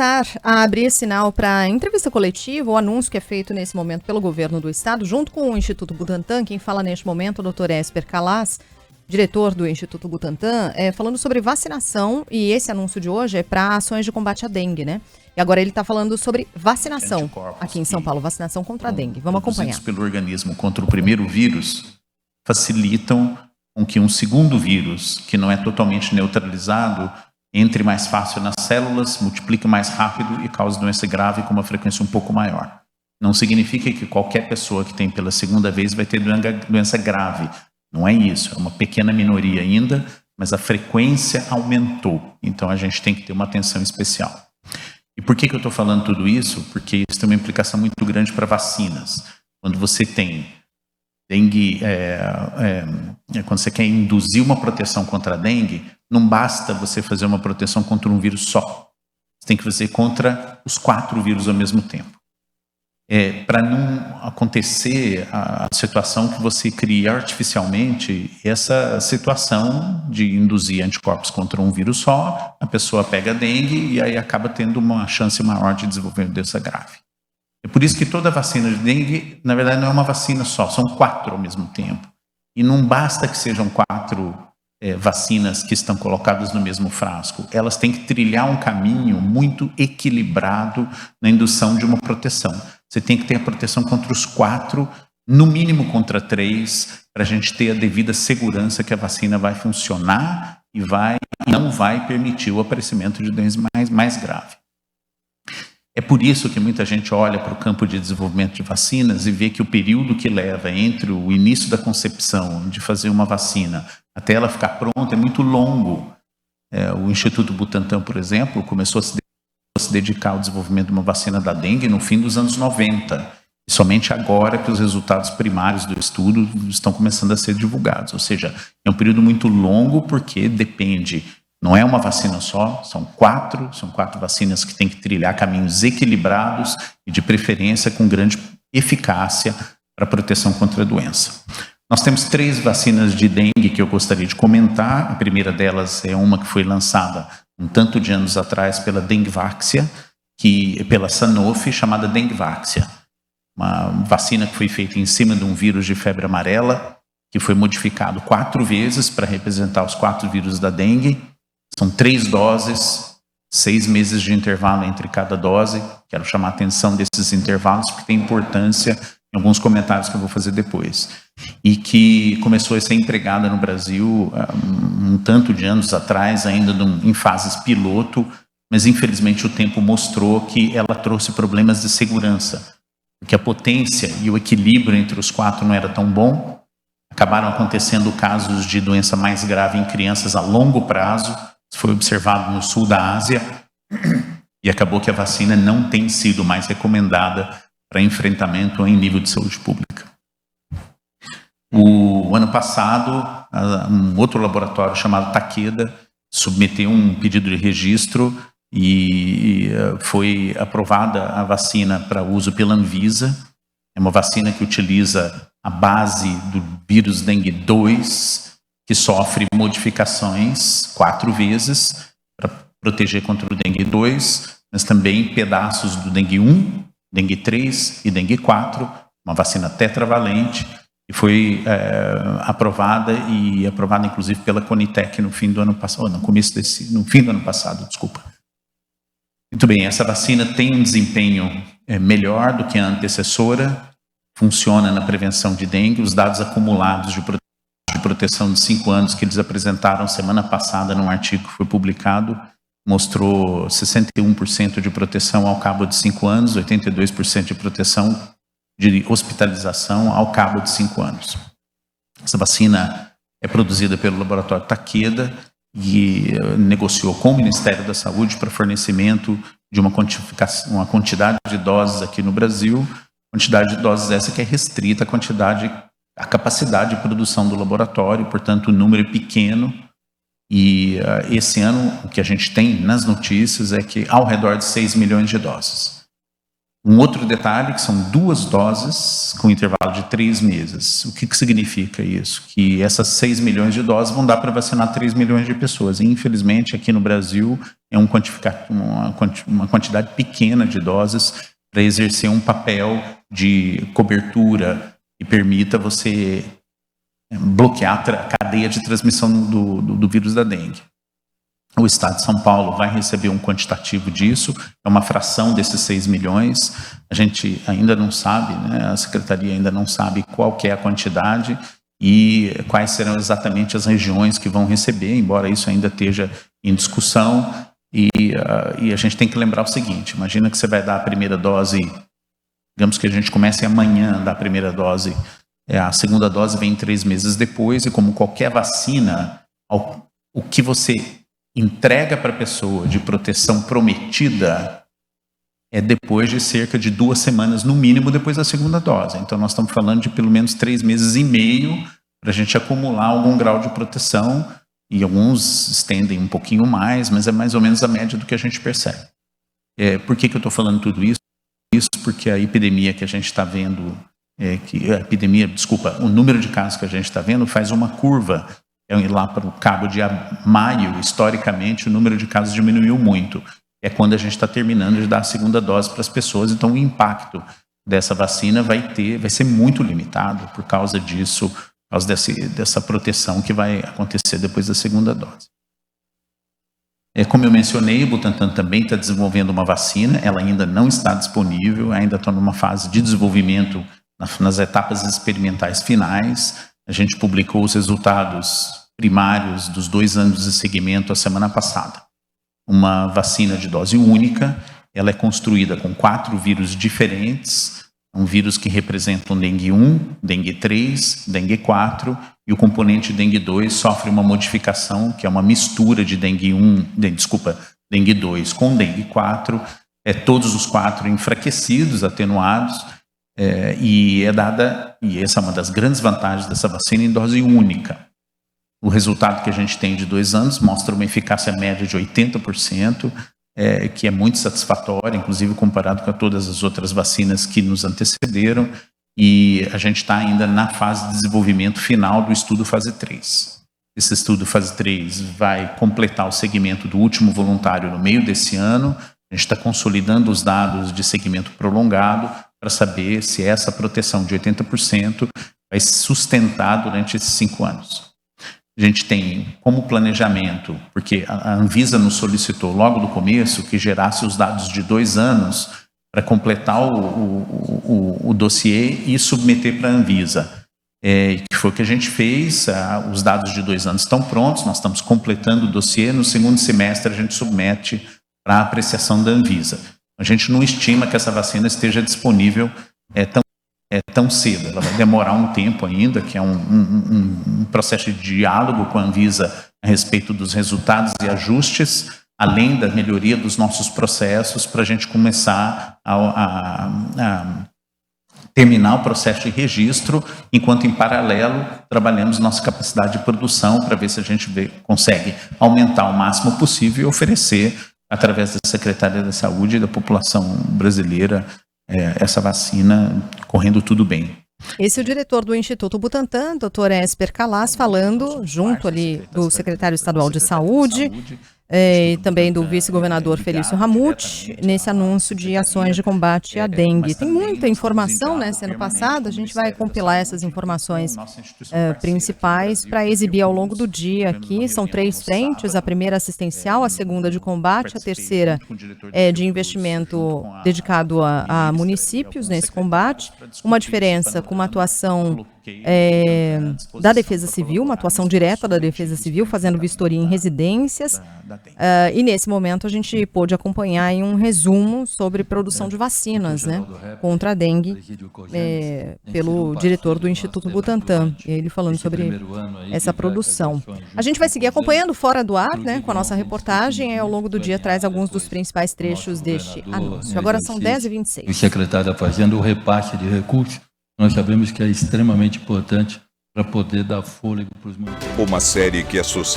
A abrir sinal para entrevista coletiva, o anúncio que é feito nesse momento pelo governo do estado, junto com o Instituto Butantan. Quem fala neste momento é o Dr. Esper Calas, diretor do Instituto Butantan, falando sobre vacinação, e esse anúncio de hoje é para ações de combate à dengue, né? E agora ele está falando sobre vacinação aqui em São Paulo, vacinação contra a dengue. Vamos acompanhar. Pelo organismo contra o primeiro vírus, facilitam com que um segundo vírus, que não é totalmente neutralizado, entre mais fácil nas células, multiplique mais rápido e cause doença grave com uma frequência um pouco maior. Não significa que qualquer pessoa que tem pela segunda vez vai ter doença grave. Não é isso, é uma pequena minoria ainda, mas a frequência aumentou. Então a gente tem que ter uma atenção especial. E por que eu estou falando tudo isso? Porque isso tem uma implicação muito grande para vacinas. Quando você tem dengue, quando você quer induzir uma proteção contra a dengue, não basta você fazer uma proteção contra um vírus só. Você tem que fazer contra os 4 vírus ao mesmo tempo. Para não acontecer a situação que você cria artificialmente, essa situação de induzir anticorpos contra um vírus só, a pessoa pega a dengue e aí acaba tendo uma chance maior de desenvolver uma doença grave. É por isso que toda vacina de dengue, na verdade, não é uma vacina só, são 4 ao mesmo tempo. E não basta que sejam 4 vacinas que estão colocadas no mesmo frasco. Elas têm que trilhar um caminho muito equilibrado na indução de uma proteção. Você tem que ter a proteção contra os 4, no mínimo contra 3, para a gente ter a devida segurança que a vacina vai funcionar e não vai permitir o aparecimento de doenças mais grave. É por isso que muita gente olha para o campo de desenvolvimento de vacinas e vê que o período que leva entre o início da concepção de fazer uma vacina até ela ficar pronta é muito longo. O Instituto Butantan, por exemplo, começou a se dedicar ao desenvolvimento de uma vacina da dengue no fim dos anos 90. E somente agora que os resultados primários do estudo estão começando a ser divulgados. Ou seja, é um período muito longo porque depende. Não é uma vacina só, são 4 vacinas que têm que trilhar caminhos equilibrados e, de preferência, com grande eficácia para a proteção contra a doença. Nós temos 3 vacinas de dengue que eu gostaria de comentar. A primeira delas é uma que foi lançada um tanto de anos atrás pela Dengvaxia, pela Sanofi, chamada Dengvaxia. Uma vacina que foi feita em cima de um vírus de febre amarela, que foi modificado 4 vezes para representar os 4 vírus da dengue. São 3 doses, 6 meses de intervalo entre cada dose. Quero chamar a atenção desses intervalos, porque tem importância em alguns comentários que eu vou fazer depois. E que começou a ser empregada no Brasil um tanto de anos atrás, ainda em fases piloto, mas infelizmente o tempo mostrou que ela trouxe problemas de segurança, porque a potência e o equilíbrio entre os 4 não era tão bom. Acabaram acontecendo casos de doença mais grave em crianças a longo prazo. Isso foi observado no sul da Ásia e acabou que a vacina não tem sido mais recomendada para enfrentamento em nível de saúde pública. O ano passado, um outro laboratório chamado Takeda submeteu um pedido de registro e foi aprovada a vacina para uso pela Anvisa. É uma vacina que utiliza a base do vírus dengue 2, que sofre modificações 4 vezes para proteger contra o dengue 2, mas também pedaços do dengue 1, dengue 3 e dengue 4, uma vacina tetravalente, e foi aprovada inclusive pela Conitec no fim do ano passado, no fim do ano passado, desculpa. Muito bem, essa vacina tem um desempenho melhor do que a antecessora, funciona na prevenção de dengue. Os dados acumulados de proteção de 5 anos que eles apresentaram semana passada num artigo que foi publicado, mostrou 61% de proteção ao cabo de 5 anos, 82% de proteção de hospitalização ao cabo de 5 anos. Essa vacina é produzida pelo laboratório Takeda e negociou com o Ministério da Saúde para fornecimento de uma quantidade de doses aqui no Brasil, quantidade de doses essa que é restrita à capacidade de produção do laboratório, portanto o número é pequeno. E esse ano o que a gente tem nas notícias é que ao redor de 6 milhões de doses. Um outro detalhe que são 2 doses com intervalo de 3 meses. O que significa isso? Que essas 6 milhões de doses vão dar para vacinar 3 milhões de pessoas. E, infelizmente, aqui no Brasil, é uma quantidade pequena de doses para exercer um papel de cobertura que permita você bloquear a cadeia de transmissão do vírus da dengue. O Estado de São Paulo vai receber um quantitativo disso, é uma fração desses 6 milhões. A gente ainda não sabe, né? A Secretaria ainda não sabe qual que é a quantidade e quais serão exatamente as regiões que vão receber, embora isso ainda esteja em discussão. E a gente tem que lembrar o seguinte, imagina que você vai dar a primeira dose, digamos que a gente comece amanhã a dar a primeira dose, a segunda dose vem 3 meses depois, e como qualquer vacina, o que você entrega para a pessoa de proteção prometida é depois de cerca de 2 semanas, no mínimo, depois da segunda dose. Então, nós estamos falando de pelo menos 3 meses e meio para a gente acumular algum grau de proteção, e alguns estendem um pouquinho mais, mas é mais ou menos a média do que a gente percebe. Por que eu estou falando tudo isso? Isso porque a epidemia que a gente está vendo, o número de casos que a gente está vendo faz uma curva. Lá para o cabo de maio, historicamente, o número de casos diminuiu muito. É quando a gente está terminando de dar a segunda dose para as pessoas, então o impacto dessa vacina vai ser muito limitado por causa disso, por causa dessa proteção que vai acontecer depois da segunda dose. Como eu mencionei, o Butantan também está desenvolvendo uma vacina, ela ainda não está disponível, ainda está numa fase de desenvolvimento nas etapas experimentais finais. A gente publicou os resultados primários dos 2 anos de seguimento a semana passada. Uma vacina de dose única, ela é construída com 4 vírus diferentes, um vírus que representa o dengue 1, dengue 3, dengue 4, e o componente dengue 2 sofre uma modificação, que é uma mistura de dengue 2 com dengue 4, todos os 4 enfraquecidos, atenuados, e essa é uma das grandes vantagens dessa vacina, em dose única. O resultado que a gente tem de 2 anos mostra uma eficácia média de 80%, que é muito satisfatória, inclusive comparado com todas as outras vacinas que nos antecederam, e a gente está ainda na fase de desenvolvimento final do estudo fase 3. Esse estudo fase 3 vai completar o segmento do último voluntário no meio desse ano. A gente está consolidando os dados de segmento prolongado para saber se essa proteção de 80% vai se sustentar durante esses 5 anos. A gente tem como planejamento, porque a Anvisa nos solicitou logo do começo que gerasse os dados de 2 anos para completar o dossiê e submeter para a Anvisa. Que foi o que a gente fez, os dados de 2 anos estão prontos, nós estamos completando o dossiê, no segundo semestre a gente submete para a apreciação da Anvisa. A gente não estima que essa vacina esteja disponível tão cedo, ela vai demorar um tempo ainda, que é um processo de diálogo com a Anvisa a respeito dos resultados e ajustes, além da melhoria dos nossos processos, para a gente começar a terminar o processo de registro, enquanto em paralelo trabalhamos nossa capacidade de produção para ver se a gente consegue aumentar o máximo possível e oferecer, através da Secretaria da Saúde e da população brasileira, essa vacina correndo tudo bem. Esse é o diretor do Instituto Butantan, Dr. Esper Calas, falando junto ali do secretário estadual de Saúde e também do vice-governador Felício Ramute, nesse anúncio de ações de combate à dengue. Tem muita informação, né, sendo passada, a gente vai compilar essas informações principais para exibir ao longo do dia aqui. São 3 frentes, a primeira assistencial, a segunda de combate, a terceira de investimento dedicado a municípios nesse combate. Uma diferença com uma atuação da Defesa Civil, uma atuação direta da Defesa Civil, fazendo vistoria em residências, e nesse momento a gente pôde acompanhar aí um resumo sobre produção de vacinas, né, contra a dengue, pelo diretor do Instituto Butantan, ele falando sobre essa produção. A gente vai seguir acompanhando fora do ar, né, com a nossa reportagem, e ao longo do dia traz alguns dos principais trechos deste anúncio. Agora são 10h26. O secretário está fazendo o repasse de recursos. Nós sabemos que é extremamente importante para poder dar fôlego para os municípios. Uma série que associa